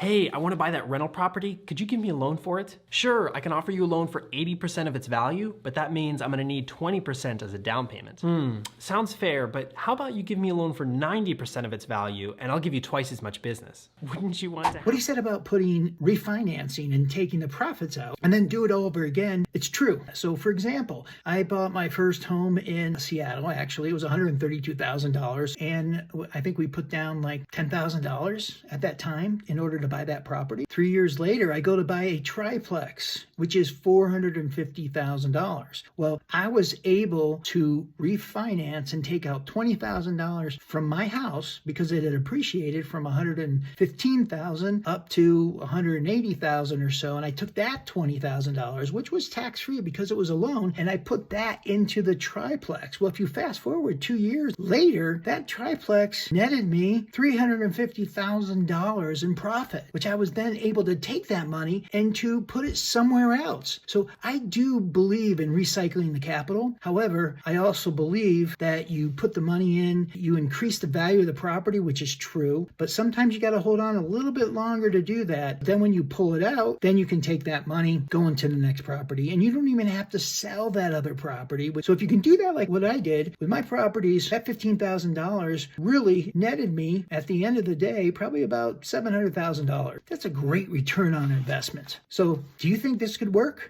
Hey, I want to buy that rental property. Could you give me a loan for it? Sure, I can offer you a loan for 80% of its value, but that means I'm going to need 20% as a down payment. Sounds fair, but how about you give me a loan for 90% of its value and I'll give you twice as much business? Wouldn't you want to What he said about putting refinancing and taking the profits out and then do it all over again, it's true. So for example, I bought my first home in Seattle. Actually, it was $132,000. And I think we put down like $10,000 at that time in order to buy that property. 3 years later, I go to buy a triplex, which is $450,000. Well, I was able to refinance and take out $20,000 from my house because it had appreciated from $115,000 up to $180,000 or so. And I took that $20,000, which was tax-free because it was a loan, and I put that into the triplex. Well, if you fast forward 2 years later, that triplex netted me $350,000 in profit, which I was then able to take that money and to put it somewhere else. So I do believe in recycling the capital. However, I also believe that you put the money in, you increase the value of the property, which is true, but sometimes you got to hold on a little bit longer to do that. Then when you pull it out, then you can take that money, go into the next property, and you don't even have to sell that other property. So if you can do that like what I did with my properties, that $15,000 really netted me at the end of the day probably about $700,000. That's a great return on investment. So do you think this could work?